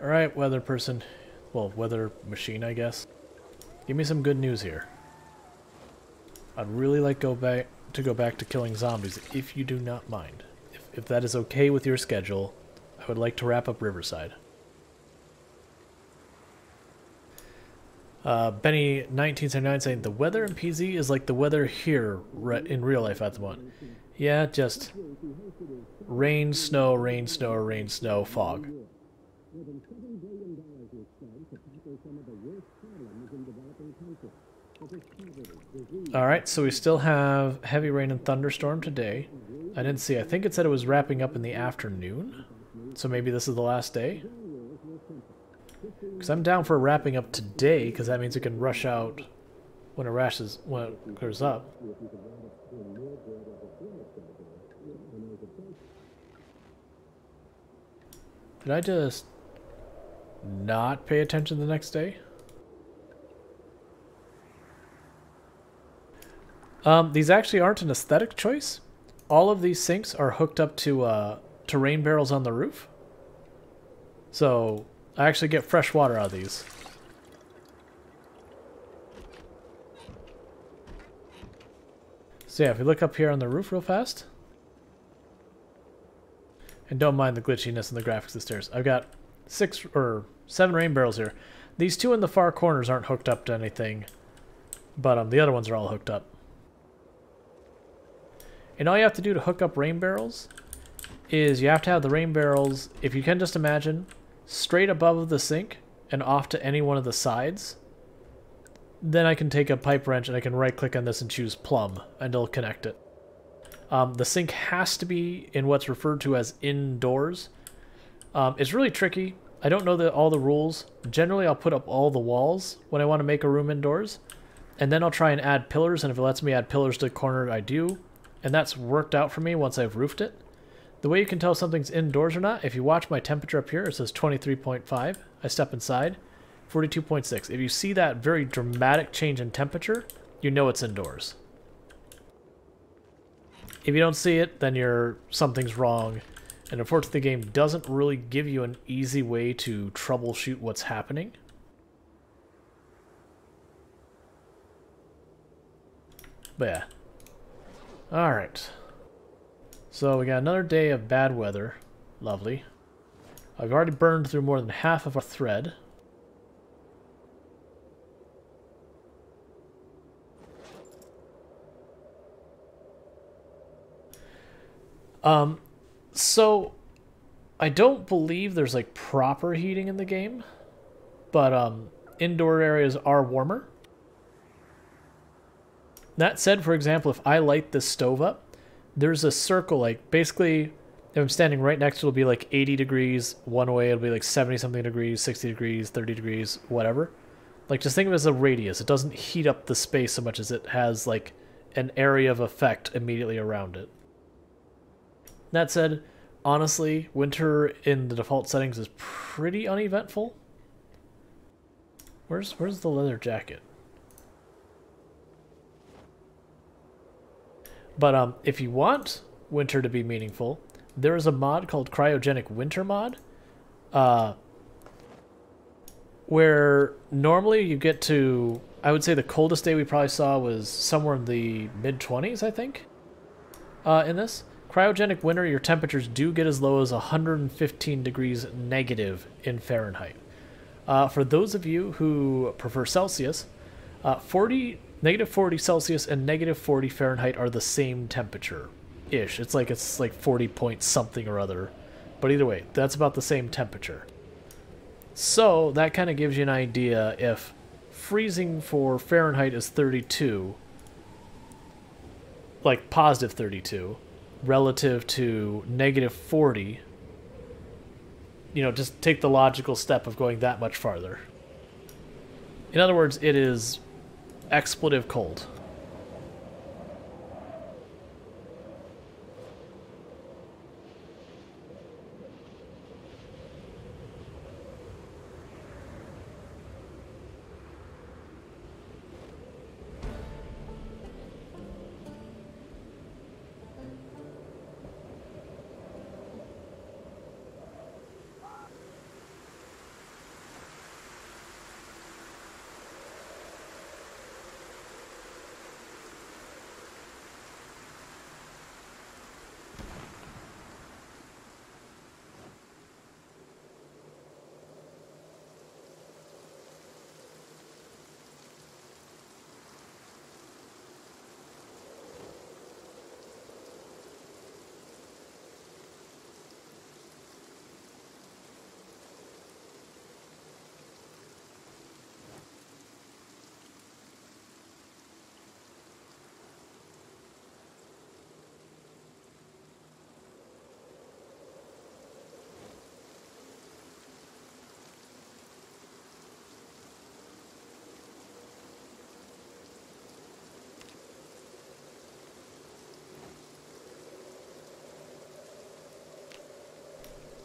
Alright, weather person. Well, weather machine, I guess. Give me some good news here. I'd really like to go back to killing zombies, if you do not mind. If that is okay with your schedule, I would like to wrap up Riverside. Benny 1979 saying, the weather in PZ is like the weather here in real life at the moment. Yeah, just rain, snow, rain, snow, rain, snow, fog. Alright, so we still have heavy rain and thunderstorm today. I didn't see, I think it said it was wrapping up in the afternoon. So maybe this is the last day? Because I'm down for wrapping up today, because that means it can rush out when it clears up. Did I just not pay attention the next day? These actually aren't an aesthetic choice. All of these sinks are hooked up to rain barrels on the roof. So I actually get fresh water out of these. So yeah, if we look up here on the roof real fast. And don't mind the glitchiness and the graphics of the stairs. I've got 6 or 7 rain barrels here. These 2 in the far corners aren't hooked up to anything. But the other ones are all hooked up. And all you have to do to hook up rain barrels is you have to have the rain barrels, if you can just imagine, straight above the sink and off to any one of the sides. Then I can take a pipe wrench and I can right click on this and choose plumb and it'll connect it. The sink has to be in what's referred to as indoors. It's really tricky. I don't know all the rules. Generally I'll put up all the walls when I want to make a room indoors. And then I'll try and add pillars, and if it lets me add pillars to the corner, I do. And that's worked out for me once I've roofed it. The way you can tell something's indoors or not, if you watch my temperature up here, it says 23.5. I step inside, 42.6. If you see that very dramatic change in temperature, you know it's indoors. If you don't see it, then something's wrong. And unfortunately, the game doesn't really give you an easy way to troubleshoot what's happening. But yeah. Alright. So we got another day of bad weather. Lovely. I've already burned through more than half of our thread. So I don't believe there's like proper heating in the game, but indoor areas are warmer. That said, for example, if I light this stove up, there's a circle, like basically if I'm standing right next to it, it'll be like 80 degrees one way, it'll be like 70 something degrees, 60 degrees, 30 degrees, whatever. Like just think of it as a radius. It doesn't heat up the space so much as it has like an area of effect immediately around it. That said, honestly, winter in the default settings is pretty uneventful. Where's the leather jacket? But if you want winter to be meaningful, there is a mod called Cryogenic Winter Mod, where normally you get to, I would say the coldest day we probably saw was somewhere in the mid-20s, I think, in this. Cryogenic winter, your temperatures do get as low as 115 degrees negative in Fahrenheit. For those of you who prefer Celsius, negative 40 Celsius and negative 40 Fahrenheit are the same temperature-ish. It's like 40 point something or other. But either way, that's about the same temperature. So that kind of gives you an idea if freezing for Fahrenheit is 32, like positive 32, relative to negative 40, you know, just take the logical step of going that much farther. In other words, it is expletive cold.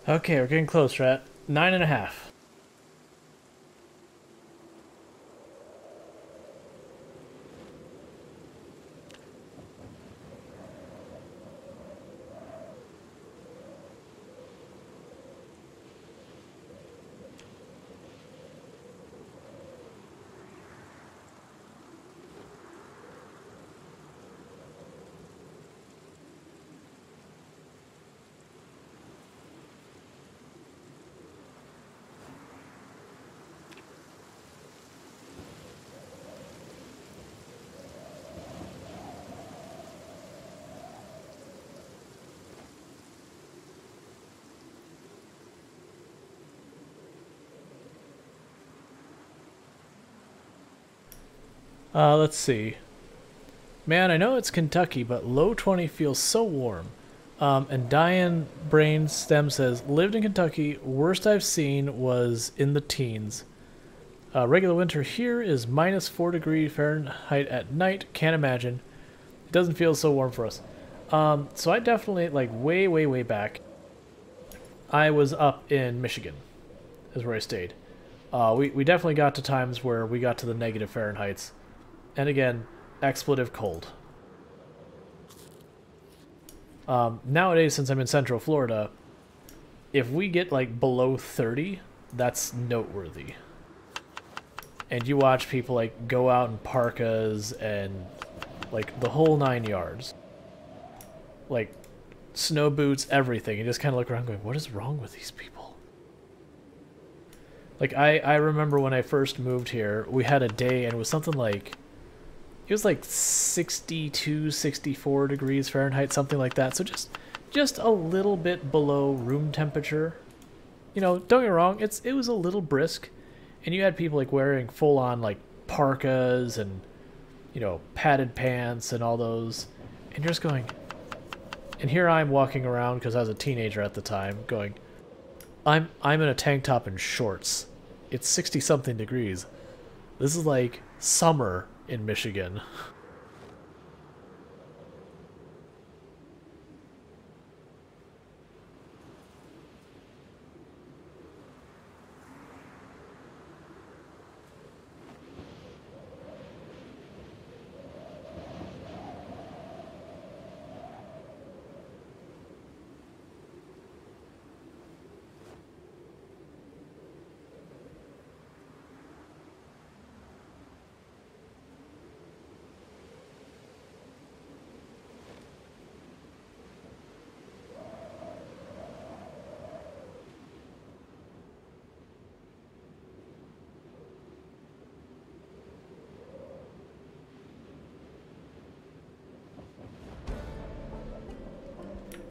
Okay, we're getting close, Rat. 9.5. Let's see. Man, I know it's Kentucky, but low 20 feels so warm. And Diane Brainstem says, lived in Kentucky, worst I've seen was in the teens. Regular winter here is minus 4 degrees Fahrenheit at night. Can't imagine. It doesn't feel so warm for us. So I definitely, like, way back, I was up in Michigan, is where I stayed. We definitely got to times where we got to the negative Fahrenheits. And again, expletive cold. Nowadays, since I'm in Central Florida, if we get like below 30, that's noteworthy. And you watch people like go out in parkas and like the whole 9 yards. Like snow boots, everything. You just kind of look around going, what is wrong with these people? Like I remember when I first moved here, we had a day and it was something like, it was like 62, 64 degrees Fahrenheit, something like that. So just a little bit below room temperature. You know, don't get me wrong, it was a little brisk. And you had people like wearing full on like parkas and, you know, padded pants and all those. And you're just going, and here I'm walking around because I was a teenager at the time going, I'm in a tank top and shorts. It's 60 something degrees. This is like summer in Michigan.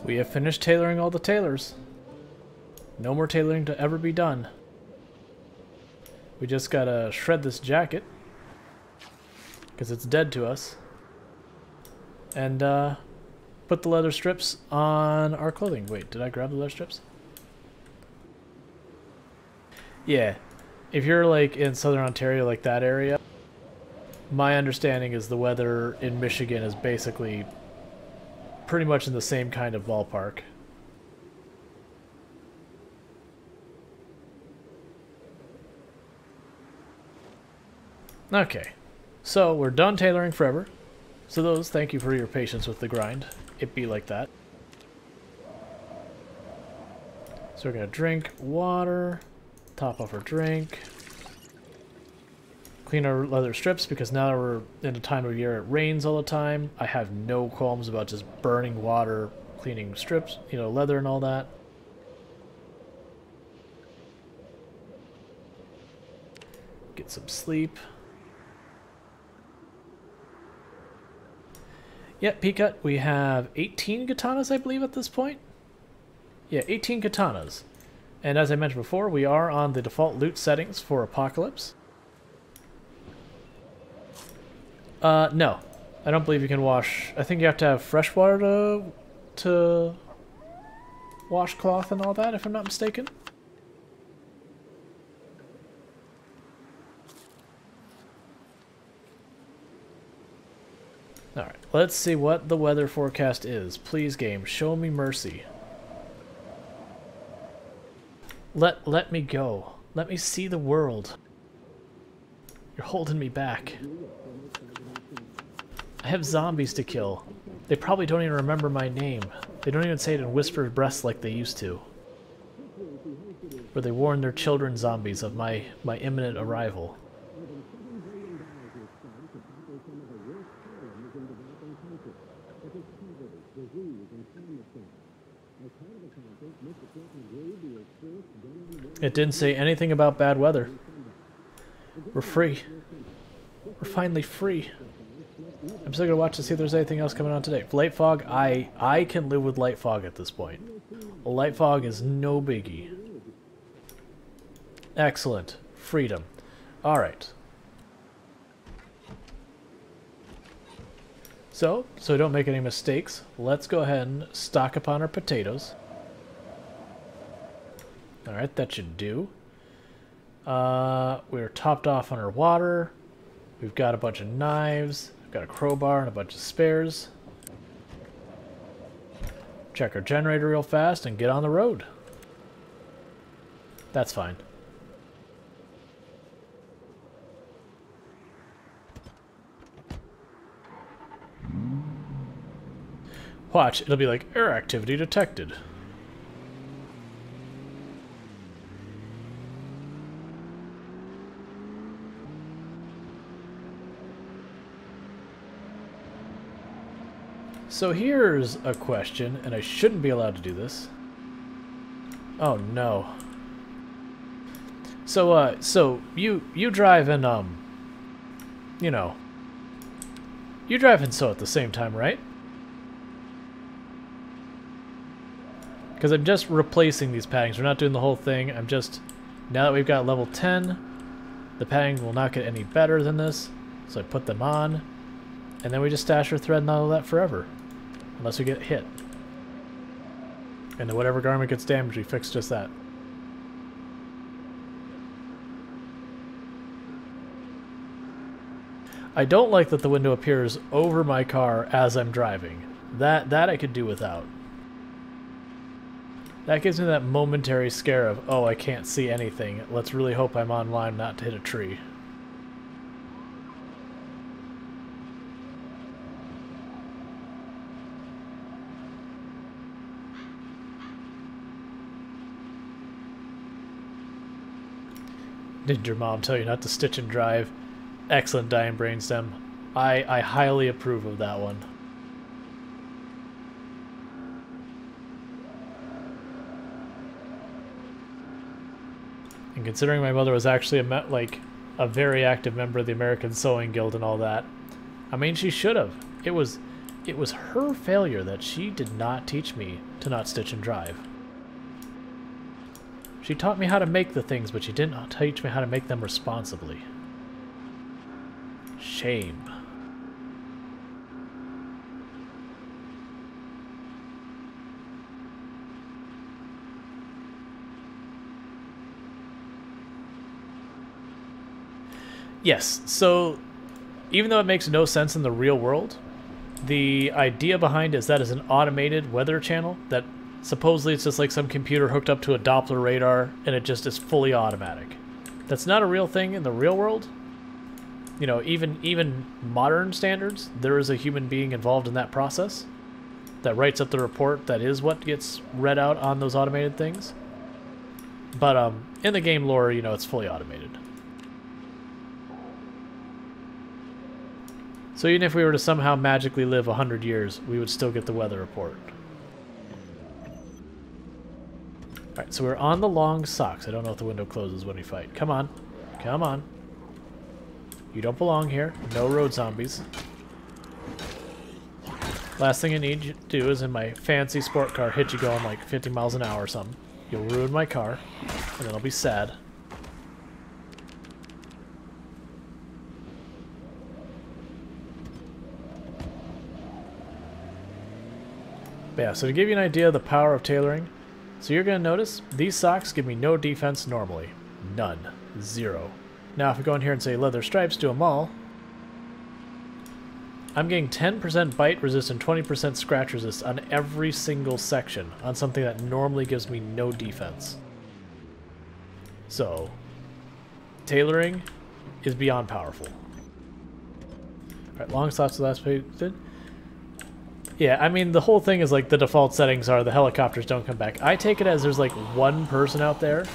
We have finished tailoring all the tailors. No more tailoring to ever be done. We just gotta shred this jacket, because it's dead to us. And put the leather strips on our clothing. Wait, did I grab the leather strips? Yeah. If you're like in southern Ontario, like that area, my understanding is the weather in Michigan is basically pretty much in the same kind of ballpark. Okay, so we're done tailoring forever. So those, thank you for your patience with the grind. It be like that. So we're gonna drink water, top off our drink, clean our leather strips, because now that we're in a time of year it rains all the time. I have no qualms about just burning water, cleaning strips, you know, leather and all that. Get some sleep. Yeah, P-Cut, we have 18 katanas, I believe, at this point. Yeah, 18 katanas. And as I mentioned before, we are on the default loot settings for Apocalypse. No. I don't believe you can wash... I think you have to have fresh water to wash cloth and all that, if I'm not mistaken. Alright, let's see what the weather forecast is. Please, game, show me mercy. Let me go. Let me see the world. You're holding me back. I have zombies to kill. They probably don't even remember my name. They don't even say it in whispered breaths like they used to. Where they warn their children zombies of my imminent arrival. It didn't say anything about bad weather. We're free. We're finally free. I'm still gonna watch to see if there's anything else coming on today. Light fog, I can live with light fog at this point. A light fog is no biggie. Excellent. Freedom. Alright. So don't make any mistakes, let's go ahead and stock upon our potatoes. Alright, that should do. We're topped off on our water. We've got a bunch of knives. We've got a crowbar and a bunch of spares. Check our generator real fast and get on the road. That's fine. Watch, it'll be like, air activity detected. So here's a question, and I shouldn't be allowed to do this. Oh no. So you drive and you know, you drive and sew at the same time, right? Because I'm just replacing these paddings. We're not doing the whole thing. I'm just, now that we've got level 10, the padding will not get any better than this. So I put them on, and then we just stash our thread and all of that forever. Unless we get hit. And then whatever garment gets damaged, we fix just that. I don't like that the window appears over my car as I'm driving. That I could do without. That gives me that momentary scare of, oh, I can't see anything. Let's really hope I'm online not to hit a tree. Did your mom tell you not to stitch and drive? Excellent dying brainstem. I highly approve of that one. And considering my mother was actually a very active member of the American Sewing Guild and all that, I mean, she should have. It was her failure that she did not teach me to not stitch and drive. She taught me how to make the things, but she didn't teach me how to make them responsibly. Shame. Yes, so even though it makes no sense in the real world, the idea behind it is that is an automated weather channel that supposedly it's just like some computer hooked up to a Doppler radar and it just is fully automatic. That's not a real thing in the real world. You know, even modern standards, there is a human being involved in that process that writes up the report that is what gets read out on those automated things. But in the game lore, you know, it's fully automated. So even if we were to somehow magically live 100 years, we would still get the weather report. Alright, so we're on the long socks. I don't know if the window closes when we fight. Come on. Come on. You don't belong here. No road zombies. Last thing I need you to do is in my fancy sport car hit you going like 50 miles an hour or something. You'll ruin my car, and then I'll be sad. But yeah, so to give you an idea of the power of tailoring, so you're going to notice these socks give me no defense normally. None. Zero. Now if I go in here and say leather stripes, do them all, I'm getting 10% bite resist and 20% scratch resist on every single section on something that normally gives me no defense. So, tailoring is beyond powerful. Alright, long slots the last page. Yeah, I mean, the whole thing is like the default settings are the helicopters don't come back. I take it as there's like one person out there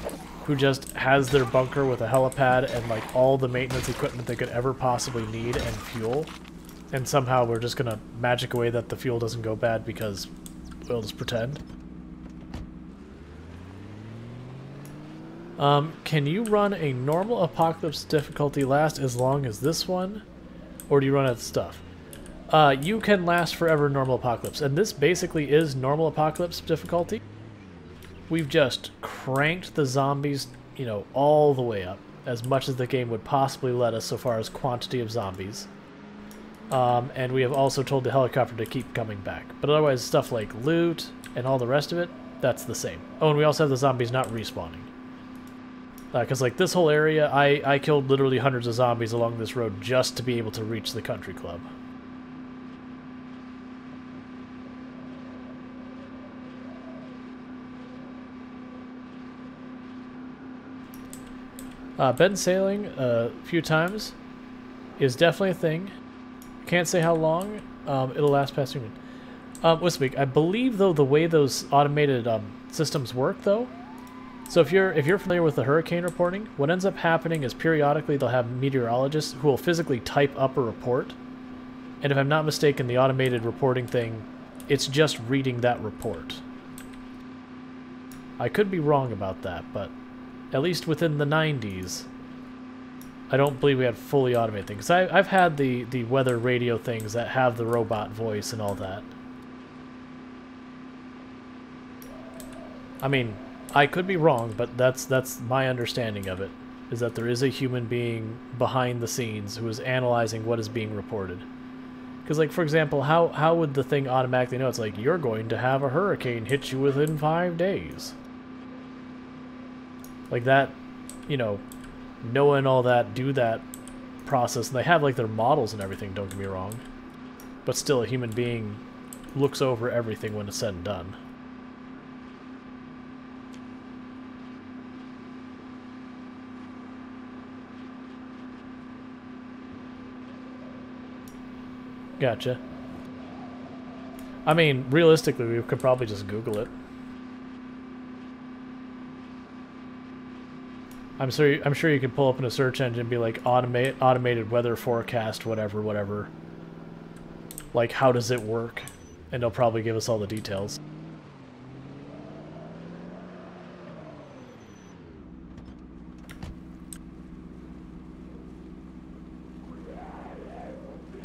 who just has their bunker with a helipad and like all the maintenance equipment they could ever possibly need and fuel. And somehow we're just gonna magic away that the fuel doesn't go bad because we'll just pretend. Can you run a normal apocalypse difficulty last as long as this one? Or do you run out of stuff? You can last forever normal apocalypse, and this basically is normal apocalypse difficulty. We've just cranked the zombies, you know, all the way up, as much as the game would possibly let us so far as quantity of zombies. And we have also told the helicopter to keep coming back. But otherwise, stuff like loot and all the rest of it, that's the same. Oh, and we also have the zombies not respawning. Because like this whole area, I killed literally hundreds of zombies along this road just to be able to reach the country club. Been sailing a few times is definitely a thing. Can't say how long. It'll last past human. Whispeak, I believe though the way those automated systems work though. So if you're familiar with the hurricane reporting, what ends up happening is periodically they'll have meteorologists who will physically type up a report. And if I'm not mistaken, the automated reporting thing, it's just reading that report. I could be wrong about that, but at least within the 90s, I don't believe we had fully automated things. I've had the weather radio things that have the robot voice and all that. I mean, I could be wrong, but that's my understanding of it, is that there is a human being behind the scenes who is analyzing what is being reported. Because, like, for example, how would the thing automatically know? It's like, you're going to have a hurricane hit you within 5 days. Like that, you know, knowing all that, do that process. And they have, like, their models and everything, don't get me wrong. But still, a human being looks over everything when it's said and done. Gotcha. I mean, realistically, we could probably just Google it. I'm sure you could pull up in a search engine and be like automated weather forecast, whatever. Like, how does it work? And they'll probably give us all the details.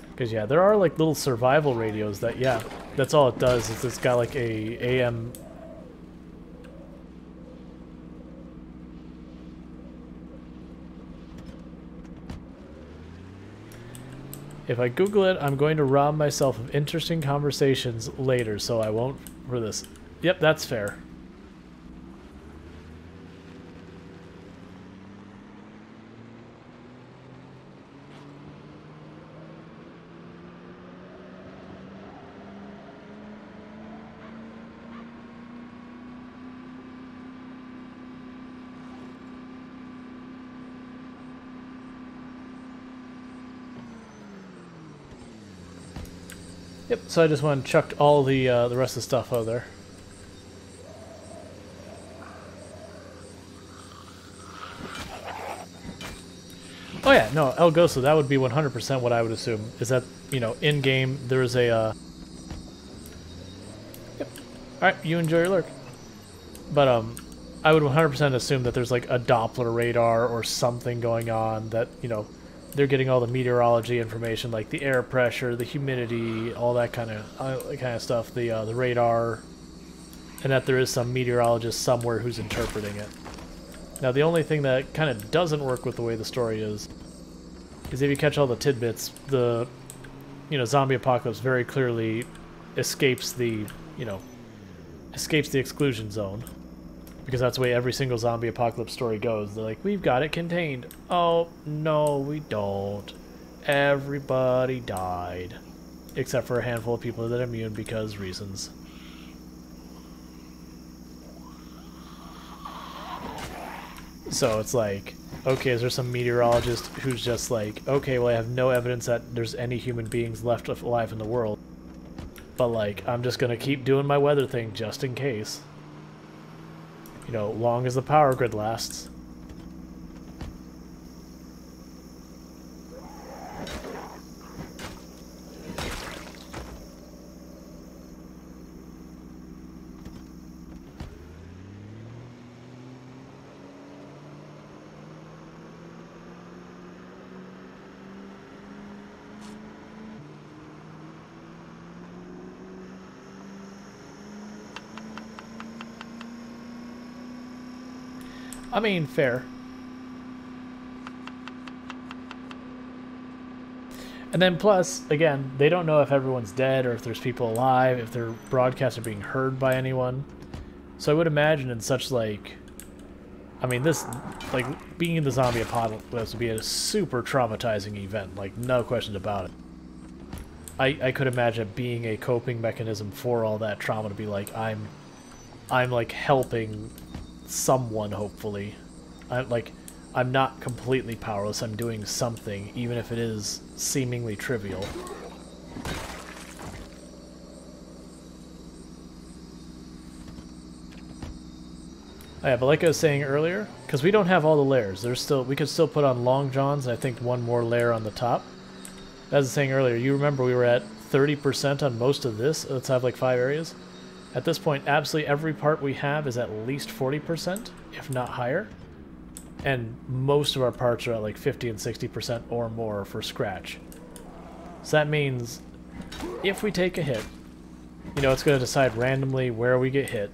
Because, yeah, there are, like, little survival radios that, yeah, that's all it does. Is it's got, like, a AM... If I Google it, I'm going to rob myself of interesting conversations later, so I won't for this. Yep, that's fair. Yep, so I just went and chucked all the rest of the stuff out there. Oh yeah, no, El Goso, that would be 100% what I would assume, is that, you know, in-game there is a, Yep. Alright, you enjoy your lurk. But, I would 100% assume that there's, like, a Doppler radar or something going on that, you know, they're getting all the meteorology information, like the air pressure, the humidity, all that kind of stuff, the radar, and that there is some meteorologist somewhere who's interpreting it. Now, the only thing that kind of doesn't work with the way the story is if you catch all the tidbits, the, you know, zombie apocalypse very clearly escapes the, you know, escapes the exclusion zone. Because that's the way every single zombie apocalypse story goes. They're like, we've got it contained. Oh, no, we don't. Everybody died. Except for a handful of people that are immune because reasons. So it's like, okay, is there some meteorologist who's just like, okay, well, I have no evidence that there's any human beings left alive in the world, but like, I'm just gonna keep doing my weather thing just in case. You know, long as the power grid lasts. I mean, fair. And then plus, again, they don't know if everyone's dead or if there's people alive, if their broadcasts are being heard by anyone. So I would imagine in such like... I mean, this, like, being in the zombie apocalypse would be a super traumatizing event, like, no questions about it. I could imagine it being a coping mechanism for all that trauma to be like, I'm like, helping someone, hopefully. I'm not completely powerless, I'm doing something, even if it is seemingly trivial. Oh yeah, but like I was saying earlier, because we don't have all the layers, we could still put on long johns, and I think one more layer on the top. As I was saying earlier, you remember we were at 30% on most of this. Let's have like 5 areas. At this point, absolutely every part we have is at least 40%, if not higher. And most of our parts are at like 50 and 60% or more for scratch. So that means if we take a hit, you know, it's going to decide randomly where we get hit.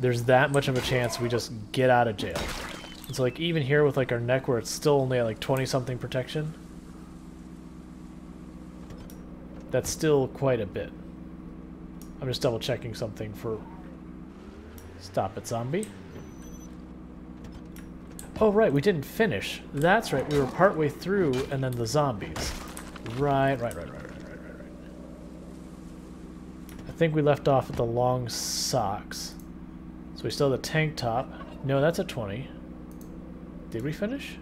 There's that much of a chance we just get out of jail. And so like even here with like our neck where it's still only at like 20-something protection, that's still quite a bit. I'm just double checking something for... Stop it, zombie. Oh right, we didn't finish. That's right, we were partway through and then the zombies. Right. I think we left off at the long socks. So we still have the tank top. No, that's a 20. Did we finish?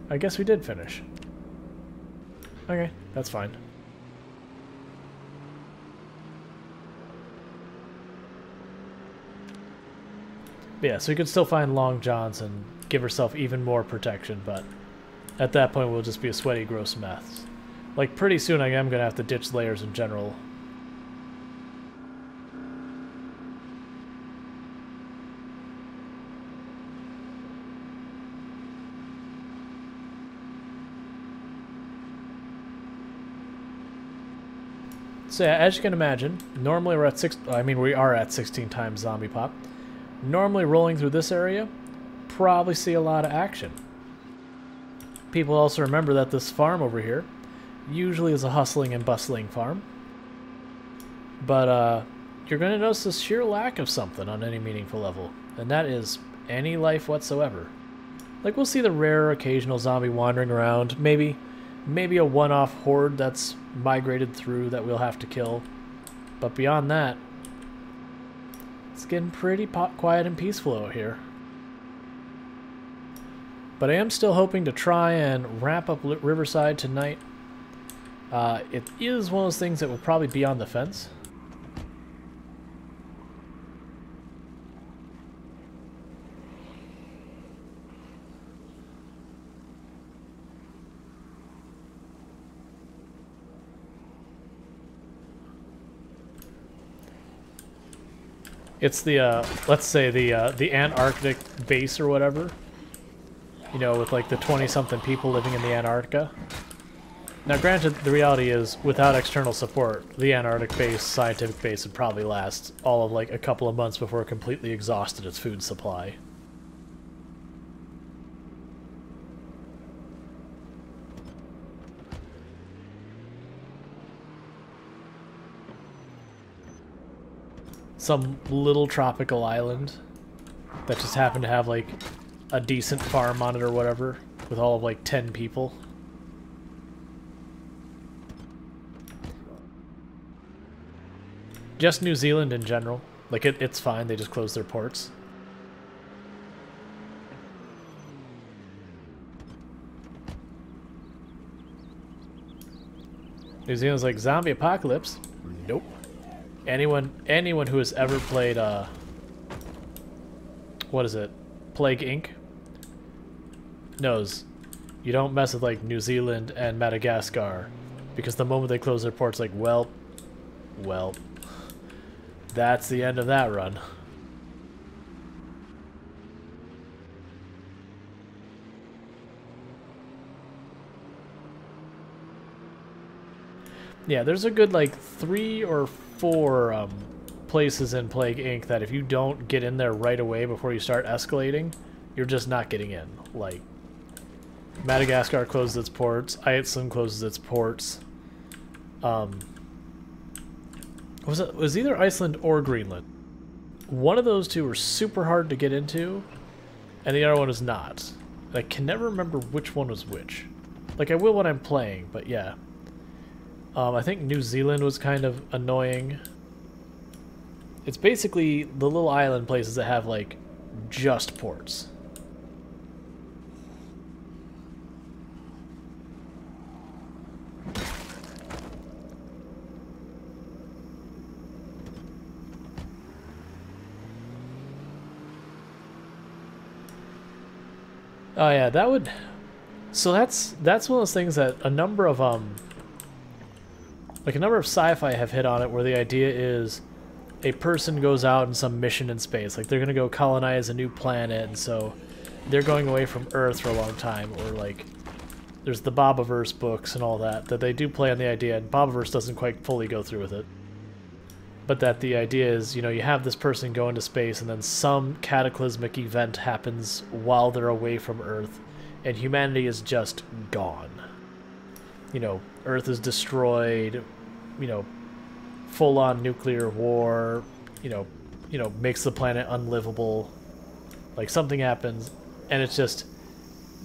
I guess we did finish. Okay, that's fine. But yeah, so we could still find long johns and give herself even more protection, but at that point we'll just be a sweaty, gross mess. Like, pretty soon I am going to have to ditch layers in general. So yeah, as you can imagine, normally we're at we are at 16 times zombie pop. Normally rolling through this area, probably see a lot of action. People also remember that this farm over here usually is a hustling and bustling farm. But you're going to notice this sheer lack of something on any meaningful level, and that is any life whatsoever. Like, we'll see the rare occasional zombie wandering around, maybe a one-off horde that's migrated through that we'll have to kill. But beyond that, it's getting pretty quiet and peaceful out here. But I am still hoping to try and wrap up Riverside tonight. It is one of those things that will probably be on the fence. It's the, let's say the Antarctic base or whatever. You know, with like the 20-something people living in the Antarctica. Now granted, the reality is, without external support, the Antarctic base, scientific base, would probably last all of like a couple of months before it completely exhausted its food supply. Some little tropical island that just happened to have like a decent farm on it or whatever, with all of like 10 people. Just New Zealand in general. Like, it's fine. They just close their ports. New Zealand's like, zombie apocalypse? Nope. Anyone who has ever played, what is it? Plague Inc. knows you don't mess with, like, New Zealand and Madagascar, because the moment they close their ports, like, well, that's the end of that run. Yeah, there's a good, like, 3 or 4 places in Plague Inc. that if you don't get in there right away before you start escalating, you're just not getting in. Like, Madagascar closes its ports, Iceland closes its ports. It was either Iceland or Greenland. One of those two were super hard to get into, and the other one is not. I can never remember which one was which. Like, I will when I'm playing, but yeah. I think New Zealand was kind of annoying. It's basically the little island places that have, like, just ports. Oh yeah, that would... So that's one of those things that a number of sci-fi have hit on it, where the idea is a person goes out on some mission in space, like they're gonna go colonize a new planet, and so they're going away from Earth for a long time, or like there's the Bobaverse books and all that they do play on the idea, and Bobaverse doesn't quite fully go through with it. But that the idea is, you know, you have this person go into space and then some cataclysmic event happens while they're away from Earth, and humanity is just gone. You know, Earth is destroyed, you know, full-on nuclear war, you know, makes the planet unlivable. Like, something happens, and it's just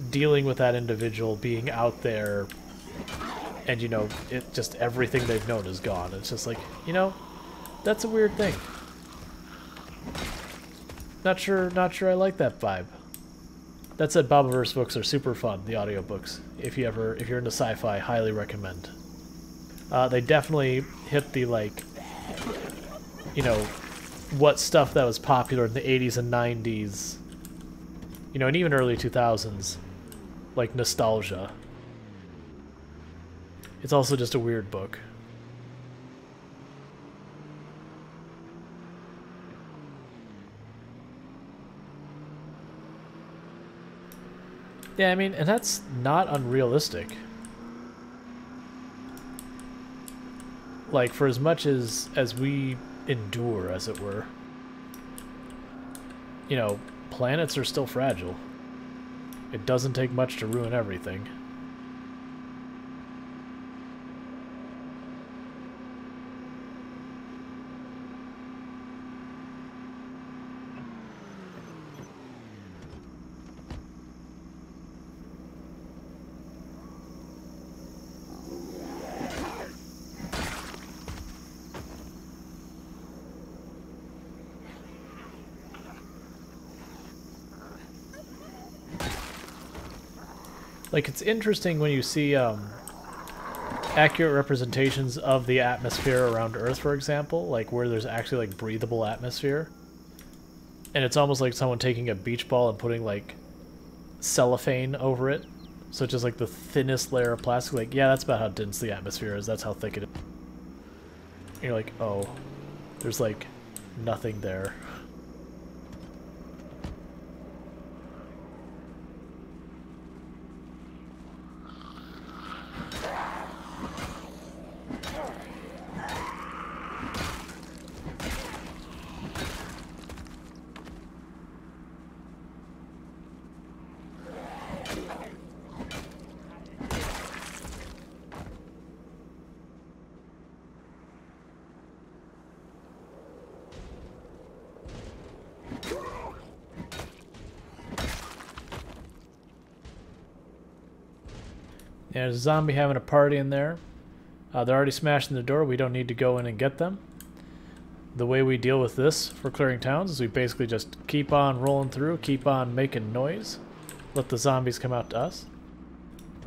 dealing with that individual being out there, and, you know, it just, everything they've known is gone. It's just like, you know, that's a weird thing. Not sure I like that vibe. That said, Bobaverse books are super fun, the audiobooks. If you're into sci-fi, highly recommend. They definitely hit the, like, you know, what stuff that was popular in the 80s and 90s, you know, and even early 2000s, like nostalgia. It's also just a weird book. Yeah, I mean, and that's not unrealistic. Like, for as much as we endure, as it were, you know, planets are still fragile. It doesn't take much to ruin everything. Like, it's interesting when you see accurate representations of the atmosphere around Earth, for example, like where there's actually, like, breathable atmosphere. And it's almost like someone taking a beach ball and putting, like, cellophane over it. So it's just, like, the thinnest layer of plastic. Like, yeah, that's about how dense the atmosphere is. That's how thick it is. And you're like, oh, there's, like, nothing there. Yeah, there's a zombie having a party in there. They're already smashing the door. We don't need to go in and get them. the way we deal with this for clearing towns is we basically just keep on rolling through, keep on making noise, let the zombies come out to us.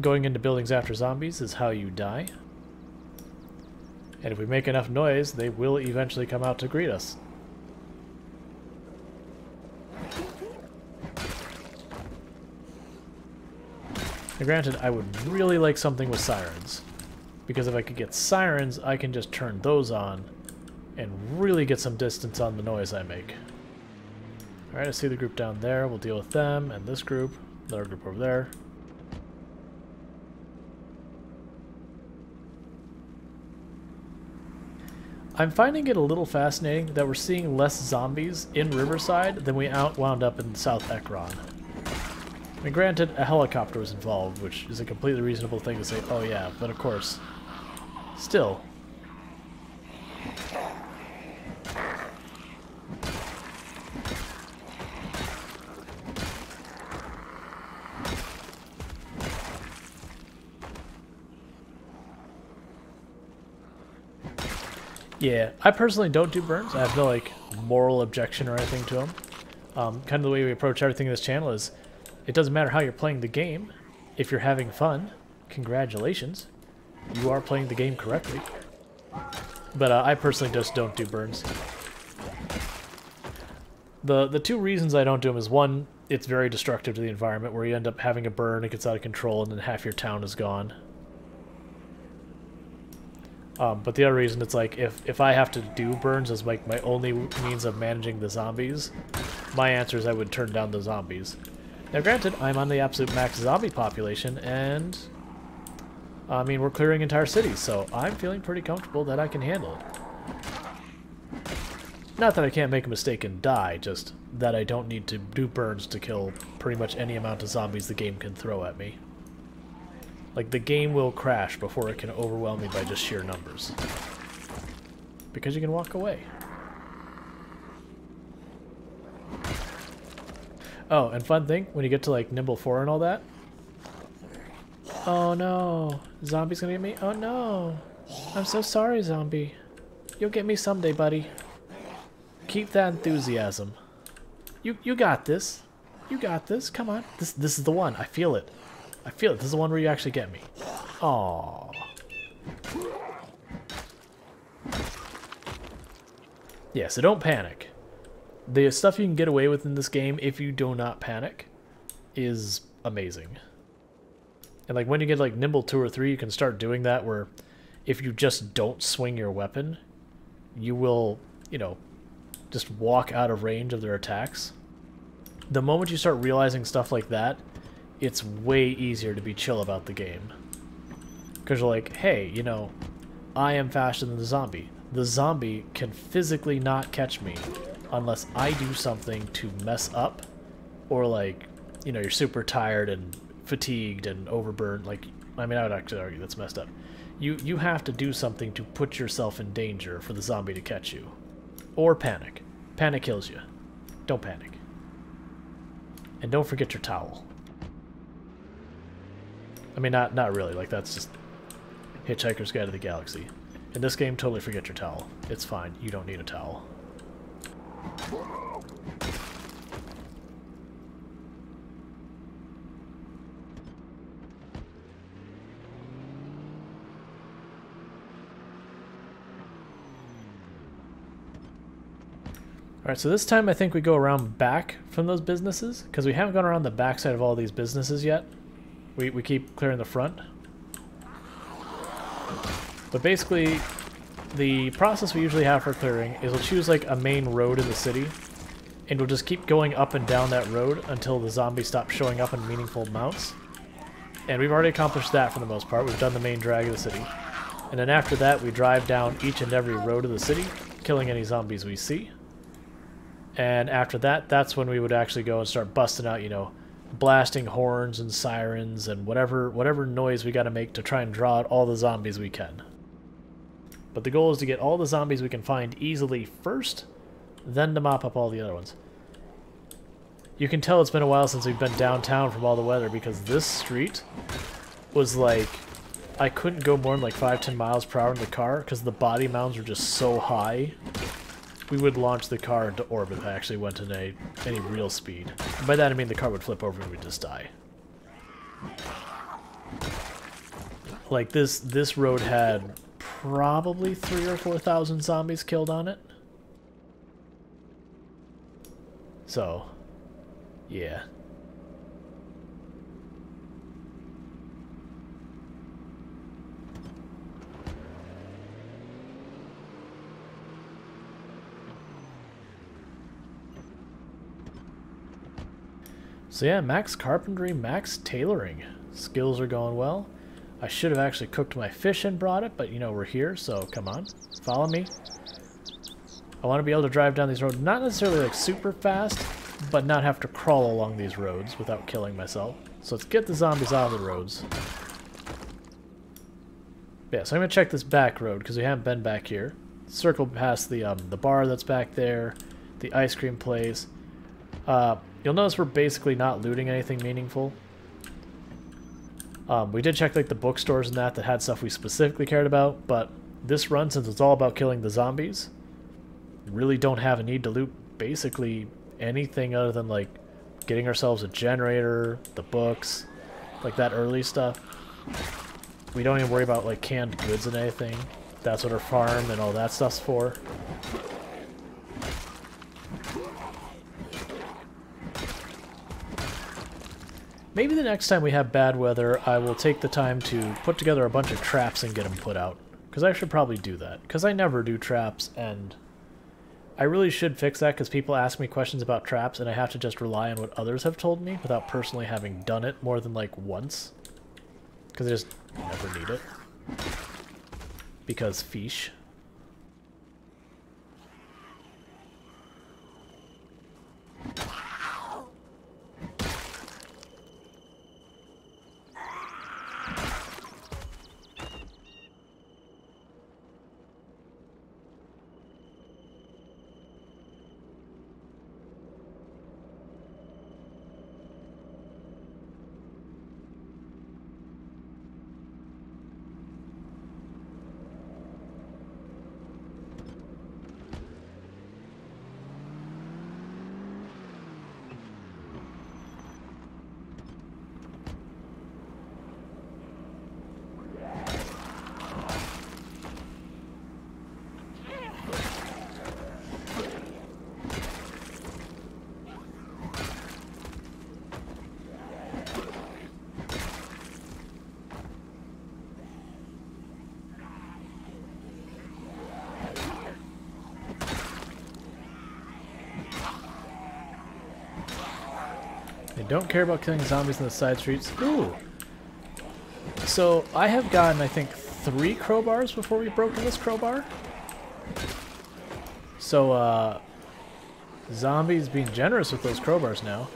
Going into buildings after zombies is how you die. And if we make enough noise, they will eventually come out to greet us. Now granted, I would really like something with sirens, because if I could get sirens, I can just turn those on and really get some distance on the noise I make. Alright, I see the group down there. We'll deal with them, and this group, another group over there. I'm finding it a little fascinating that we're seeing less zombies in Riverside than we wound up in South Ekron. I mean, granted, a helicopter was involved, which is a completely reasonable thing to say, oh yeah, but of course, still. Yeah, I personally don't do burns. I have no, like, moral objection or anything to them. Kind of the way we approach everything in this channel is, it doesn't matter how you're playing the game. If you're having fun, congratulations. You are playing the game correctly. But I personally just don't do burns. The two reasons I don't do them is, one, it's very destructive to the environment, where you end up having a burn, it gets out of control, and then half your town is gone. But the other reason, it's like, if I have to do burns as like my only means of managing the zombies, my answer is I would turn down the zombies. Now granted, I'm on the absolute max zombie population, and I mean, we're clearing entire cities, so I'm feeling pretty comfortable that I can handle it. Not that I can't make a mistake and die, just that I don't need to do burns to kill pretty much any amount of zombies the game can throw at me. Like, the game will crash before it can overwhelm me by just sheer numbers. Because you can walk away. Oh, and fun thing, when you get to, like, Nimble 4 and all that. Oh no, zombie's gonna get me? Oh no. I'm so sorry, zombie. You'll get me someday, buddy. Keep that enthusiasm. You got this. You got this. Come on. This is the one. I feel it. I feel it. This is the one where you actually get me. Aww. Yeah, so don't panic. The stuff you can get away with in this game, if you do not panic, is amazing. And like when you get like Nimble 2 or 3, you can start doing that where if you just don't swing your weapon, you will, you know, just walk out of range of their attacks. The moment you start realizing stuff like that, it's way easier to be chill about the game. Because you're like, hey, you know, I am faster than the zombie. The zombie can physically not catch me unless I do something to mess up, or like, you know, you're super tired and fatigued and overburned. Like, I mean, I would actually argue that's messed up. You have to do something to put yourself in danger for the zombie to catch you. Or panic. Panic kills you. Don't panic. And don't forget your towel. I mean, not really. Like, that's just Hitchhiker's Guide to the Galaxy. In this game, totally forget your towel. It's fine. You don't need a towel. Alright, so this time I think we go around back from those businesses, because we haven't gone around the back side of all these businesses yet. We keep clearing the front. But basically, the process we usually have for clearing is we'll choose like a main road in the city, and we'll just keep going up and down that road until the zombies stop showing up in meaningful amounts. And we've already accomplished that for the most part. We've done the main drag of the city. And then after that, we drive down each and every road of the city, killing any zombies we see. And after that, that's when we would actually go and start busting out, you know, blasting horns and sirens and whatever noise we got to make to try and draw out all the zombies we can. But the goal is to get all the zombies we can find easily first, then to mop up all the other ones. You can tell it's been a while since we've been downtown from all the weather, because this street was like, I couldn't go more than like 5-10 miles per hour in the car because the body mounds were just so high. we would launch the car into orbit if it actually went in any real speed. And by that I mean the car would flip over and we'd just die. Like this road had probably 3,000 or 4,000 zombies killed on it. So, yeah. So yeah, max carpentry, max tailoring. Skills are going well. I should have actually cooked my fish and brought it, but you know, we're here, so come on. Follow me. I want to be able to drive down these roads, not necessarily like super fast, but not have to crawl along these roads without killing myself. So let's get the zombies out of the roads. Yeah, so I'm going to check this back road, because we haven't been back here. Circle past the bar that's back there, the ice cream place. You'll notice we're basically not looting anything meaningful. We did check like the bookstores and that had stuff we specifically cared about, but this run, since it's all about killing the zombies, really don't have a need to loot basically anything other than like getting ourselves a generator, the books, like that early stuff. We don't even worry about like canned goods and anything. That's what our farm and all that stuff's for. Maybe the next time we have bad weather, I will take the time to put together a bunch of traps and get them put out. Because I should probably do that. Because I never do traps, and I really should fix that because people ask me questions about traps, and I have to just rely on what others have told me without personally having done it more than like once. Because I just never need it. Because fish. I don't care about killing zombies in the side streets. Ooh! So, I have gotten, I think, 3 crowbars before we've broken this crowbar. So, zombies being generous with those crowbars now.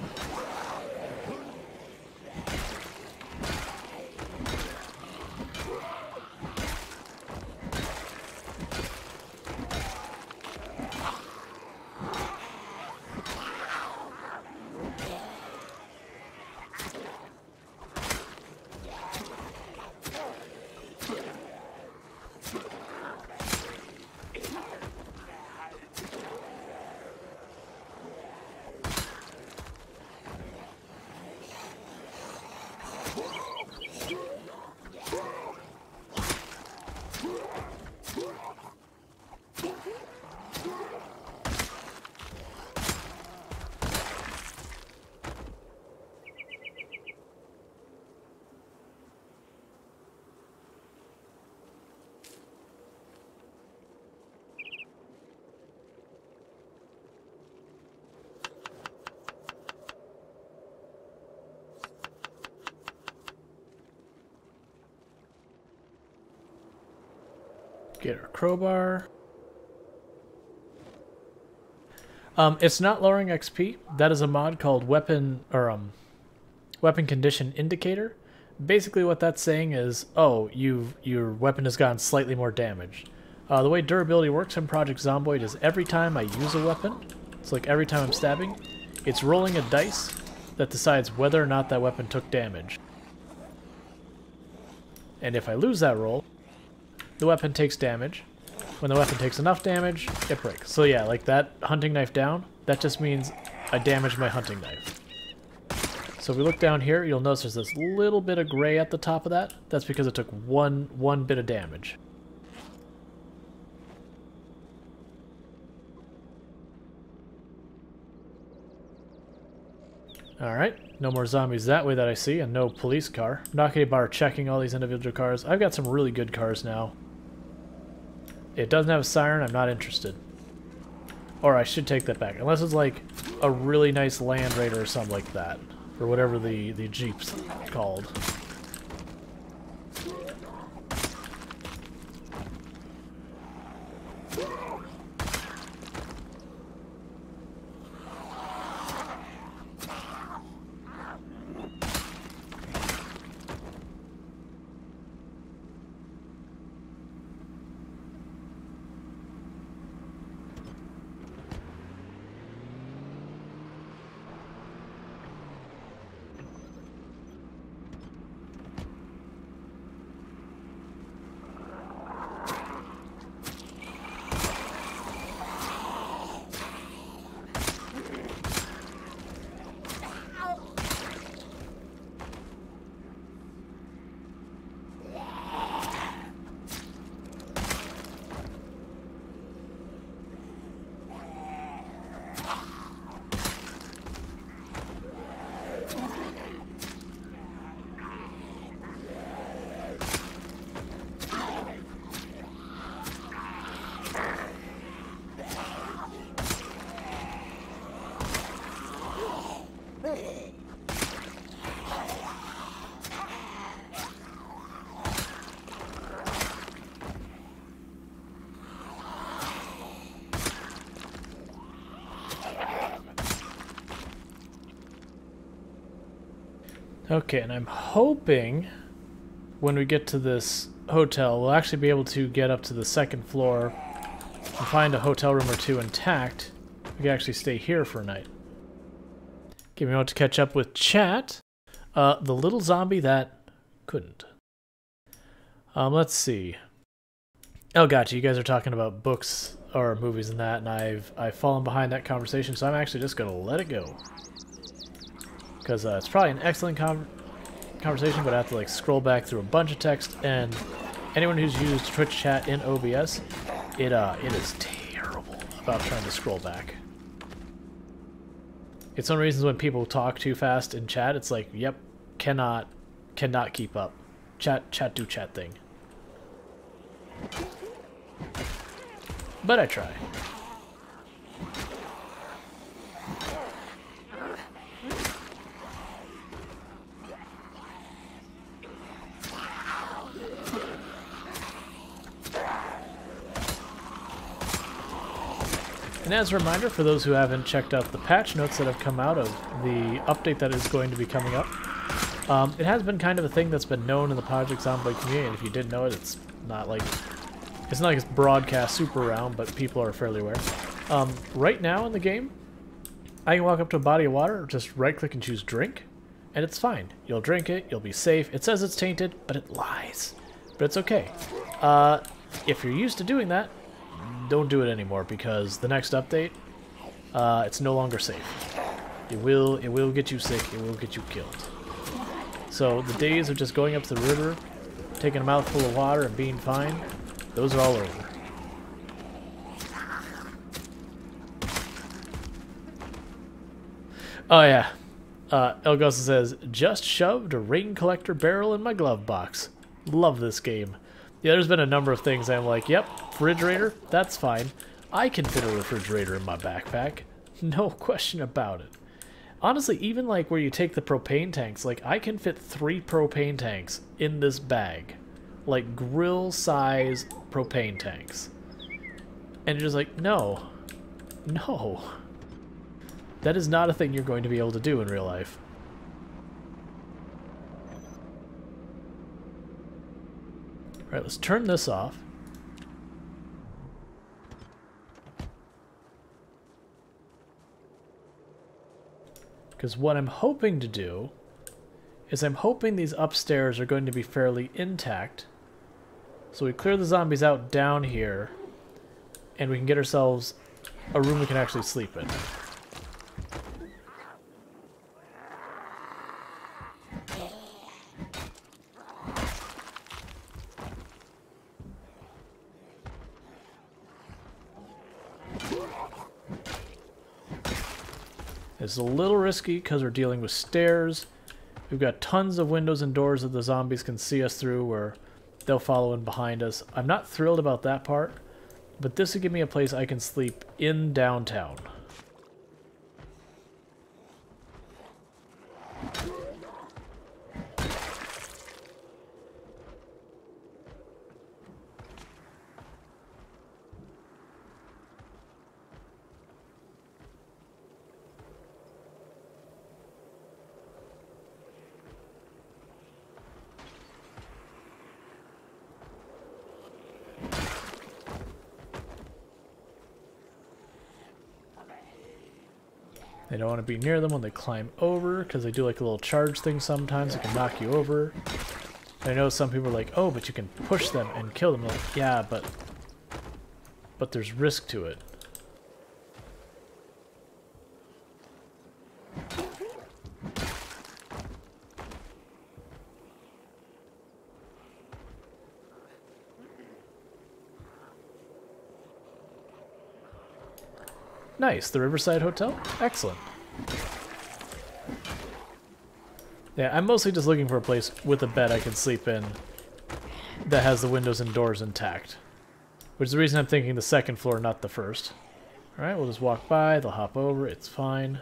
Get our crowbar. It's not lowering XP. That is a mod called Weapon Condition Indicator. Basically what that's saying is, oh, your weapon has gotten slightly more damage. The way durability works in Project Zomboid is every time I use a weapon, it's like every time I'm stabbing, it's rolling a dice that decides whether or not that weapon took damage. And if I lose that roll, the weapon takes damage, When the weapon takes enough damage, it breaks. So yeah, like that hunting knife down, that just means I damaged my hunting knife. So if we look down here, you'll notice there's this little bit of gray at the top of that. That's because it took one bit of damage. Alright, no more zombies that way that I see, and no police car. Not gonna bother checking all these individual cars. I've got some really good cars now. It doesn't have a siren, I'm not interested. Or I should take that back, unless it's like a really nice Land Raider or something like that. Or whatever the Jeep's called. Okay, and I'm hoping when we get to this hotel, we'll actually be able to get up to the second floor and find a hotel room or two intact. We can actually stay here for a night. Give me a moment to catch up with chat. The little zombie that couldn't. Let's see. Oh, gotcha. You guys are talking about books or movies and that, and I've fallen behind that conversation, so I'm actually just going to let it go. Because it's probably an excellent conversation, but I have to like scroll back through a bunch of text, and anyone who's used Twitch chat in OBS, it is terrible about trying to scroll back. It's one of the reasons when people talk too fast in chat, it's like, yep, cannot keep up. Chat do chat thing. But I try. And as a reminder, for those who haven't checked out the patch notes that have come out of the update that is going to be coming up, it has been kind of a thing that's been known in the Project Zomboid community, and if you didn't know it, it's not like it's broadcast super around, but people are fairly aware. Right now in the game, I can walk up to a body of water, just right-click and choose drink, and it's fine. You'll drink it, you'll be safe. It says it's tainted, but it lies. But it's okay. If you're used to doing that, don't do it anymore, because the next update, it's no longer safe. It will get you sick, it will get you killed. So the days of just going up to the river, taking a mouthful of water and being fine, those are all over. Oh yeah, Elgosa says, just shoved a rain collector barrel in my glove box. Love this game. Yeah, there's been a number of things I'm like, yep, refrigerator, that's fine. I can fit a refrigerator in my backpack. No question about it. Honestly, even like where you take the propane tanks, like I can fit 3 propane tanks in this bag. Like grill size propane tanks. And you're just like, no. No. That is not a thing you're going to be able to do in real life. Alright, let's turn this off. Because what I'm hoping to do is I'm hoping these upstairs are going to be fairly intact. So we clear the zombies out down here, and we can get ourselves a room we can actually sleep in. It's a little risky because we're dealing with stairs. We've got tons of windows and doors that the zombies can see us through where they'll follow in behind us. I'm not thrilled about that part, but this would give me a place I can sleep in downtown. They don't want to be near them when they climb over, because they do like a little charge thing sometimes. It can knock you over. And I know some people are like, oh, but you can push them and kill them. I'm like, yeah, but there's risk to it. Nice, the Riverside Hotel? Excellent. Yeah, I'm mostly just looking for a place with a bed I can sleep in that has the windows and doors intact. Which is the reason I'm thinking the second floor, not the first. Alright, we'll just walk by, they'll hop over, it's fine.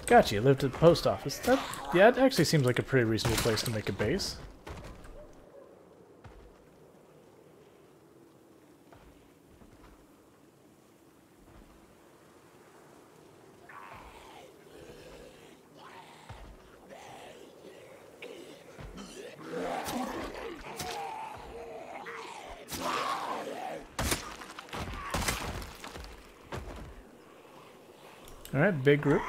Gotcha, you lived at the post office. Yeah, it actually seems like a pretty reasonable place to make a base. Alright, big group.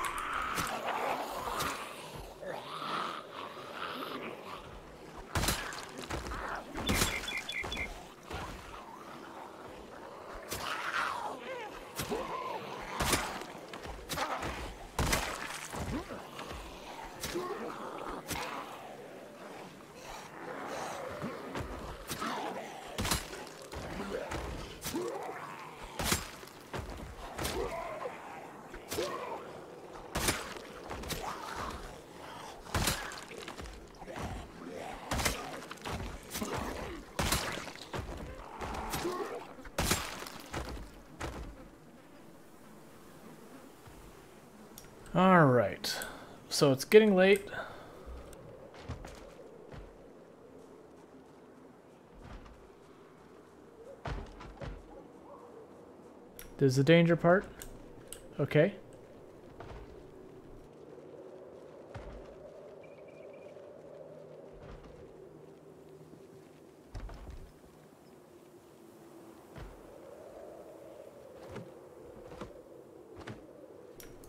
Alright, so it's getting late. There's the danger part. Okay.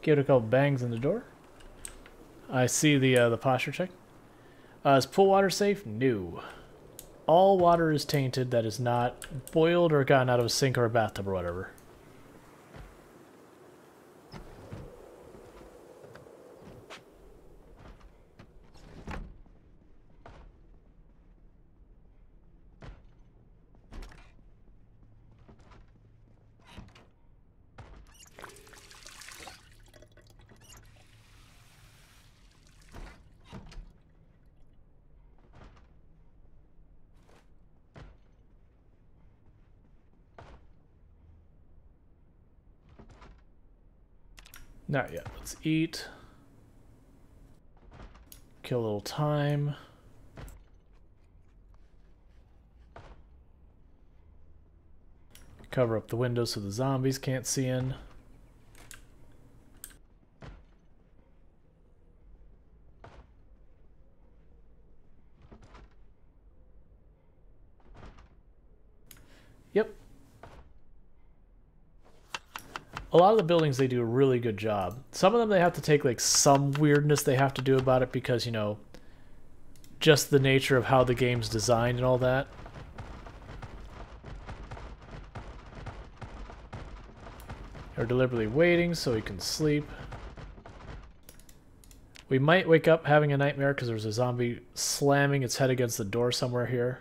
Give it a couple bangs in the door. I see the posture check. Is pool water safe? No. All water is tainted that is not boiled or gotten out of a sink or a bathtub or whatever. Not yet. Let's eat. Kill a little time. Cover up the windows so the zombies can't see in. Yep. a lot of the buildings, they do a really good job. Some of them, they have to take like some weirdness they have to do about it because, you know, just the nature of how the game's designed and all that. We're deliberately waiting so we can sleep. We might wake up having a nightmare because there's a zombie slamming its head against the door somewhere here.